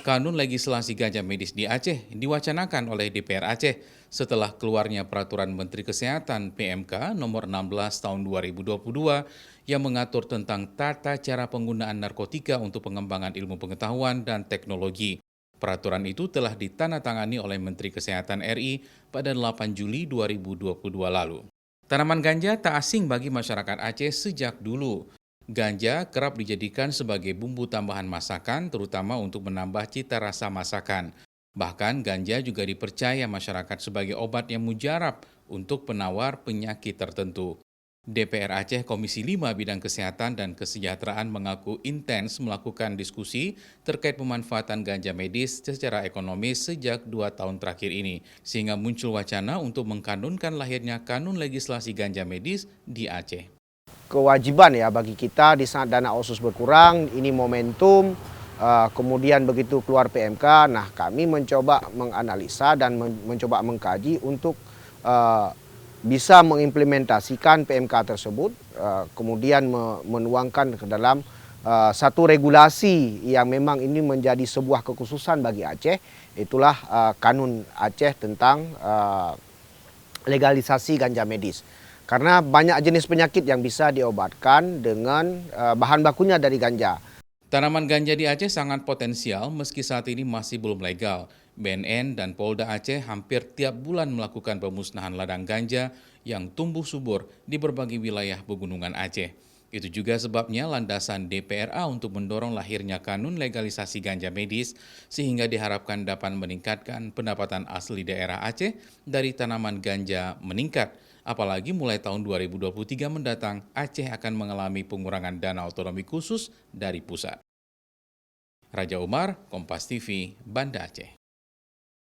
Kanun legislasi ganja medis di Aceh diwacanakan oleh DPR Aceh setelah keluarnya Peraturan Menteri Kesehatan PMK nomor 16 tahun 2022 yang mengatur tentang tata cara penggunaan narkotika untuk pengembangan ilmu pengetahuan dan teknologi. Peraturan itu telah ditandatangani oleh Menteri Kesehatan RI pada 8 Juli 2022 lalu. Tanaman ganja tak asing bagi masyarakat Aceh sejak dulu. Ganja kerap dijadikan sebagai bumbu tambahan masakan, terutama untuk menambah cita rasa masakan. Bahkan ganja juga dipercaya masyarakat sebagai obat yang mujarab untuk penawar penyakit tertentu. DPR Aceh Komisi 5 Bidang Kesehatan dan Kesejahteraan mengaku intens melakukan diskusi terkait pemanfaatan ganja medis secara ekonomis sejak 2 tahun terakhir ini, sehingga muncul wacana untuk mengkanunkan lahirnya kanun legislasi ganja medis di Aceh. Kewajiban ya bagi kita di saat dana otsus berkurang, ini momentum, kemudian begitu keluar PMK, nah kami mencoba menganalisa dan mencoba mengkaji untuk bisa mengimplementasikan PMK tersebut, kemudian menuangkan ke dalam satu regulasi yang memang ini menjadi sebuah kekhususan bagi Aceh, itulah Kanun Aceh tentang legalisasi ganja medis. Karena banyak jenis penyakit yang bisa diobatkan dengan bahan bakunya dari ganja. Tanaman ganja di Aceh sangat potensial meski saat ini masih belum legal. BNN dan Polda Aceh hampir tiap bulan melakukan pemusnahan ladang ganja yang tumbuh subur di berbagai wilayah pegunungan Aceh. Itu juga sebabnya landasan DPRA untuk mendorong lahirnya kanun legalisasi ganja medis sehingga diharapkan dapat meningkatkan pendapatan asli daerah Aceh dari tanaman ganja meningkat. Apalagi mulai tahun 2023 mendatang, Aceh akan mengalami pengurangan dana otonomi khusus dari pusat. Raja Umar, Kompas TV, Banda Aceh.